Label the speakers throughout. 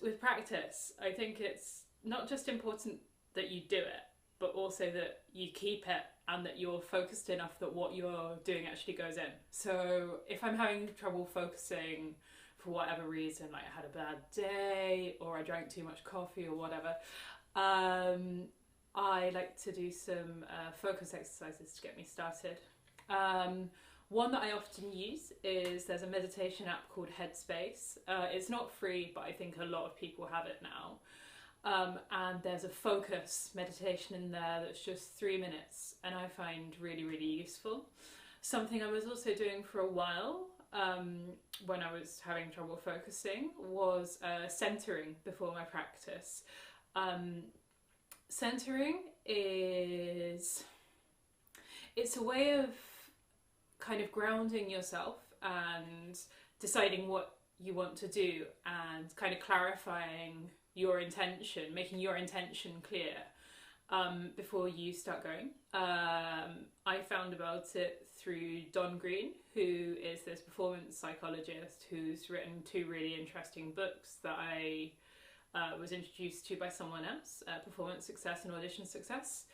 Speaker 1: with practice, I think it's not just important that you do it, but also that you keep it and that you're focused enough that what you're doing actually goes in. So if I'm having trouble focusing for whatever reason, like I had a bad day or I drank too much coffee or whatever, I like to do some focus exercises to get me started. One that I often use is there's a meditation app called Headspace. It's not free, but I think a lot of people have it now. And there's a focus meditation in there that's just 3 minutes, and I find really, really useful. Something I was also doing for a while when I was having trouble focusing was centering before my practice. Centering it's a way of kind of grounding yourself and deciding what you want to do and kind of clarifying your intention, making your intention clear before you start going. I found about it through Don Green, who is this performance psychologist who's written 2 really interesting books that I was introduced to by someone else, Performance Success and Audition Success.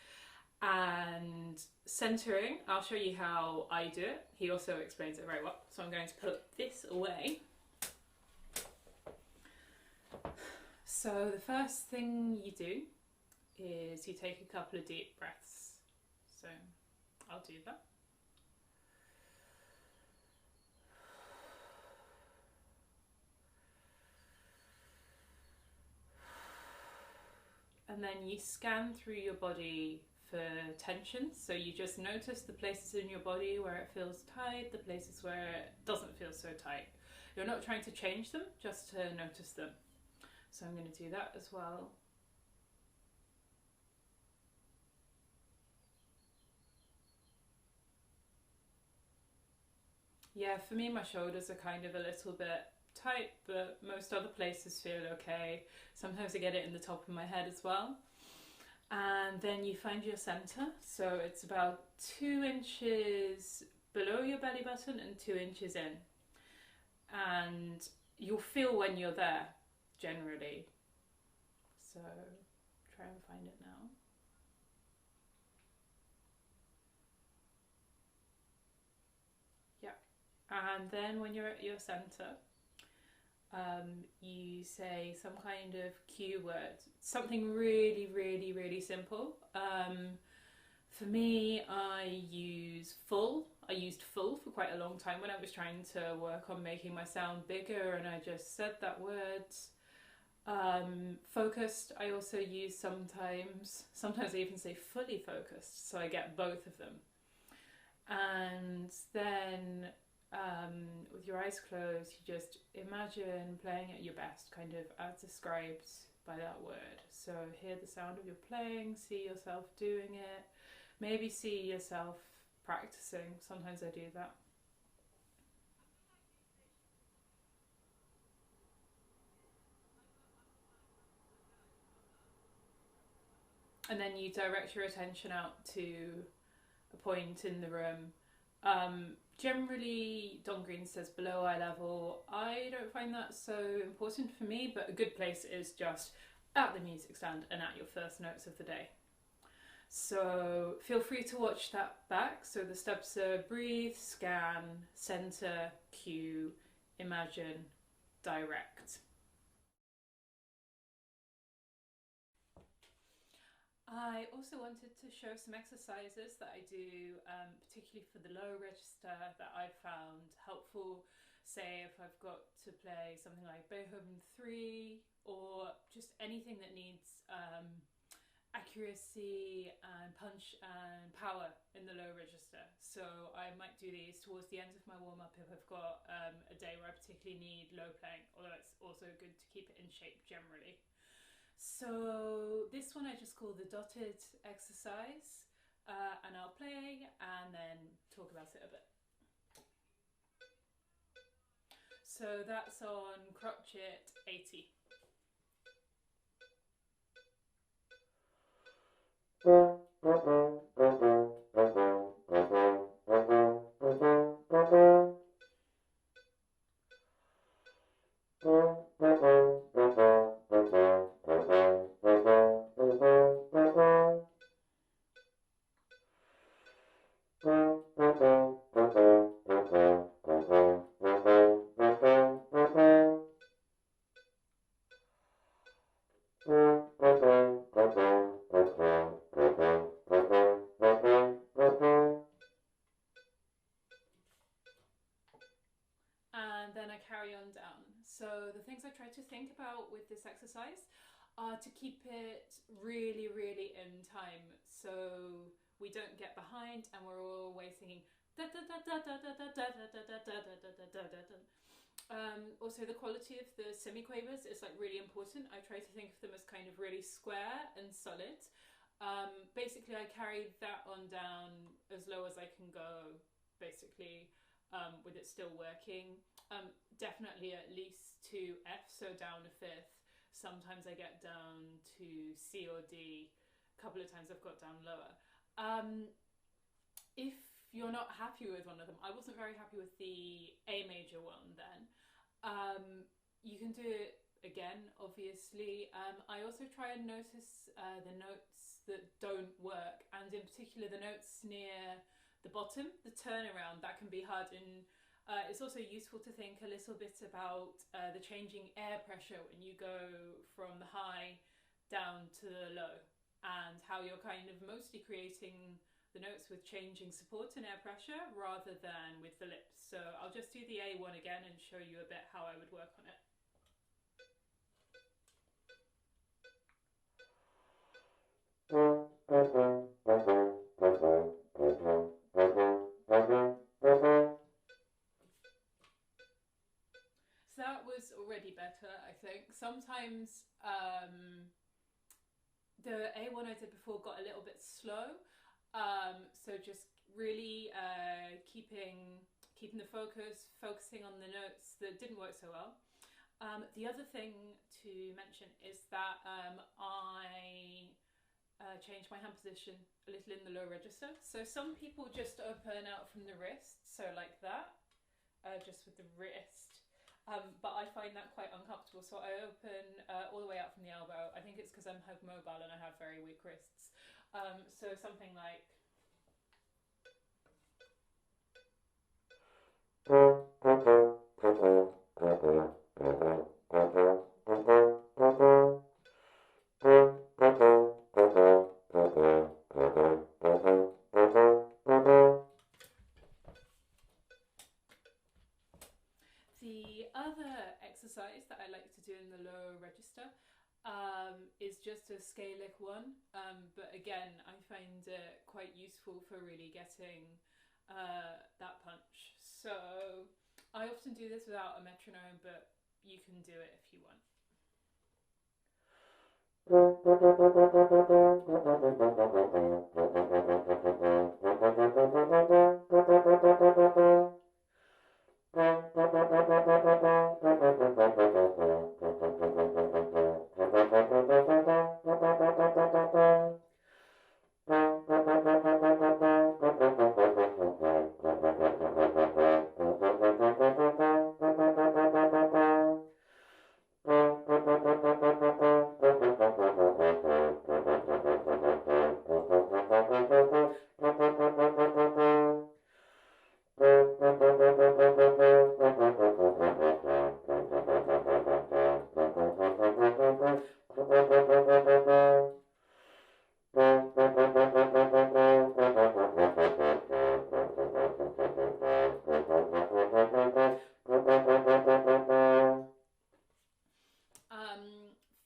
Speaker 1: And centering, I'll show you how I do it. He also explains it very well. So I'm going to put this away. So the first thing you do is you take a couple of deep breaths. So I'll do that. And then you scan through your body for tension. So you just notice the places in your body where it feels tight, the places where it doesn't feel so tight. You're not trying to change them, just to notice them. So I'm going to do that as well. Yeah, for me my shoulders are kind of a little bit tight, but most other places feel okay. Sometimes I get it in the top of my head as well. And then you find your center. So it's about 2 inches below your belly button and 2 inches in. And you'll feel when you're there, generally. So try and find it now. Yeah. And then when you're at your center, you say some kind of cue word, something really, really, really simple. For me, I used full for quite a long time when I was trying to work on making my sound bigger, and I just said that word. Focused, I also use sometimes I even say fully focused, so I get both of them. And then with your eyes closed, you just imagine playing at your best, kind of as described by that word. So hear the sound of your playing, see yourself doing it, maybe see yourself practicing. Sometimes I do that. And then you direct your attention out to a point in the room. Generally, Don Green says below eye level. I don't find that so important for me, but a good place is just at the music stand and at your first notes of the day. So feel free to watch that back. So the steps are breathe, scan, center, cue, imagine, direct. I also wanted to show some exercises that I do, particularly for the low register, that I've found helpful. Say if I've got to play something like Beethoven 3 or just anything that needs accuracy and punch and power in the low register. So I might do these towards the end of my warm-up if I've got a day where I particularly need low playing, although it's also good to keep it in shape generally. So this one I just call the dotted exercise, and I'll play and then talk about it a bit. So that's on crotchet 80. try to think about with this exercise are to keep it really, really in time, so we don't get behind and we're always singing. Also, the quality of the semiquavers is like really important. I try to think of them as kind of really square and solid. Basically, I carry that on down as low as I can go, basically, with it still working. Definitely at least to F, so down a fifth. Sometimes I get down to C or D. A couple of times I've got down lower. If you're not happy with one of them, I wasn't very happy with the A major one then. You can do it again, obviously. I also try and notice the notes that don't work, and in particular the notes near the bottom, the turnaround, that can be hard. And it's also useful to think a little bit about the changing air pressure when you go from the high down to the low, and how you're kind of mostly creating the notes with changing support and air pressure rather than with the lips. So I'll just do the A one again and show you a bit how I would work on it. So that was already better, I think. Sometimes the A1 I did before got a little bit slow. So just really keeping the focusing on the notes that didn't work so well. The other thing to mention is that I changed my hand position a little in the low register. So some people just open out from the wrist, so like that, just with the wrist. But I find that quite uncomfortable, so I open all the way out from the elbow. I think it's because I'm hypermobile and I have very weak wrists. So something like... The other exercise that I like to do in the low register is just a scalic one, but again I find it quite useful for really getting that punch. So I often do this without a metronome, but you can do it if you want.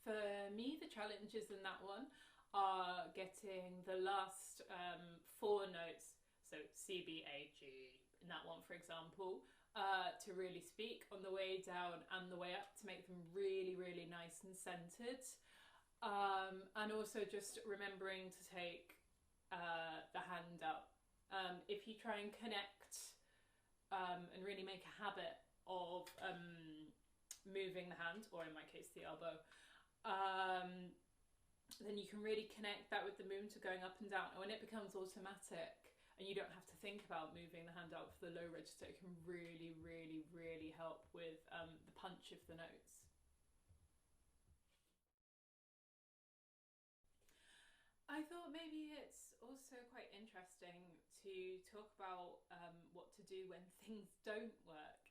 Speaker 1: For me, the challenges in that one are getting the last four notes, so C, B, A, G, in that one for example, to really speak on the way down and the way up, to make them really, really nice and centered. And also just remembering to take the hand up. If you try and connect and really make a habit of moving the hand, or in my case the elbow, then you can really connect that with the movement of going up and down. And when it becomes automatic and you don't have to think about moving the hand up for the low register, it can really, really, really help with the punch of the notes. I thought maybe it's also quite interesting to talk about what to do when things don't work.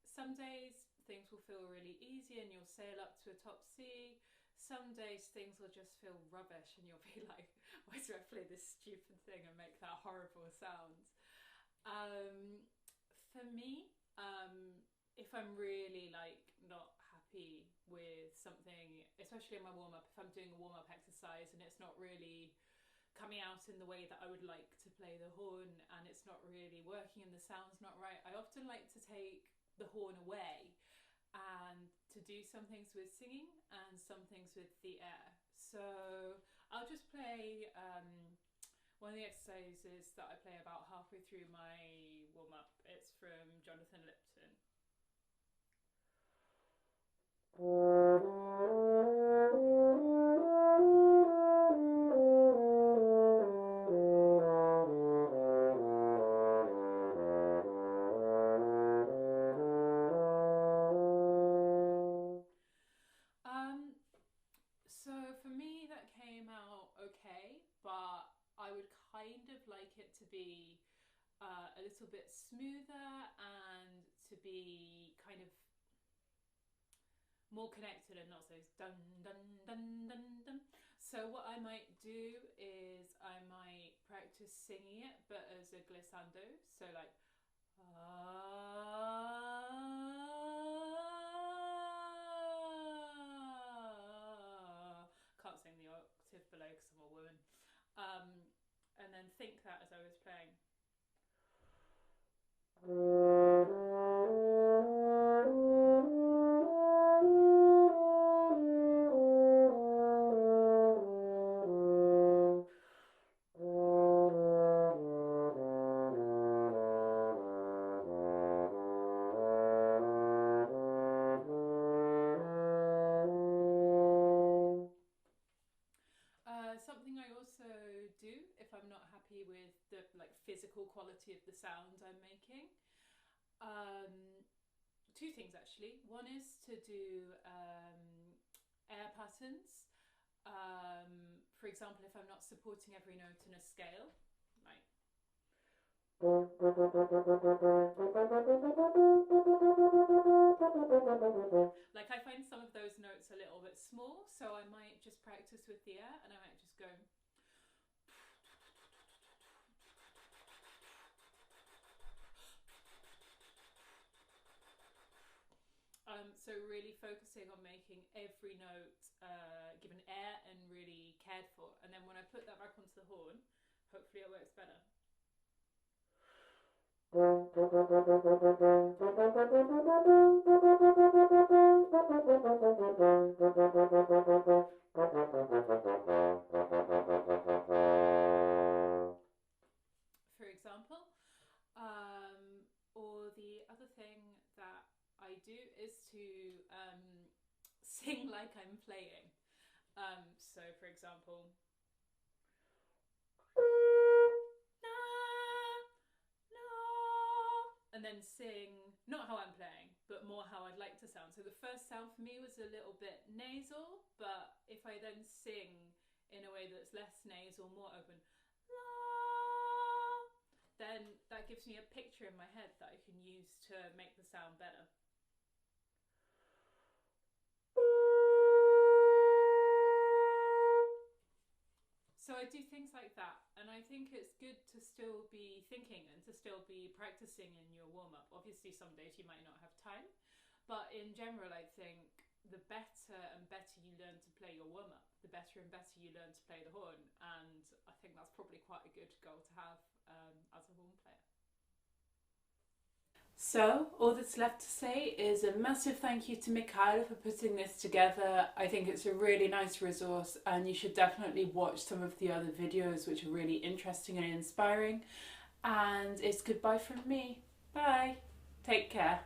Speaker 1: Some days things will feel really easy and you'll sail up to a top C. Some days things will just feel rubbish and you'll be like, why do I play this stupid thing and make that horrible sound? For me, if I'm really like not happy with something, especially in my warm-up, if I'm doing a warm-up exercise and it's not really coming out in the way that I would like to play the horn, and it's not really working and the sound's not right, I often like to take the horn away and to do some things with singing and some things with the air. So I'll just play one of the exercises that I play about halfway through my warm-up. It's from Jonathan Lipton. So for me that came out okay, but I would kind of like it to be a little bit smoother and to be kind of more connected and not those dun dun dun dun dun. So what I might do is I might practice singing it, but as a glissando, so like can't sing the octave below because I'm a woman, and then think that as I was playing. Something I also do if I'm not happy with the physical quality of the sound I'm making. Two things actually. One is to do air patterns. For example, if I'm not supporting every note in a scale, like I find some of those notes a little bit small, so I might just practice with the air and I might just go so really focusing on making every note given air and really cared for, and then when I put that back onto the horn, hopefully it works better. For example, or the other thing that I do is to sing like I'm playing. So for example, and then sing not how I'm playing, but more how I'd like to sound. So the first sound for me was a little bit nasal, but if I then sing in a way that's less nasal, more open, then that gives me a picture in my head that I can use to make the sound better. So I do things like that, and I think it's good to still be thinking and to still be practicing in your warm-up. Obviously some days you might not have time, but in general I think the better and better you learn to play your warm-up, the better and better you learn to play the horn, and I think that's probably quite a good goal to have as a horn player. So all that's left to say is a massive thank you to Michaela for putting this together. I think it's a really nice resource and you should definitely watch some of the other videos which are really interesting and inspiring. And it's goodbye from me. Bye. Take care.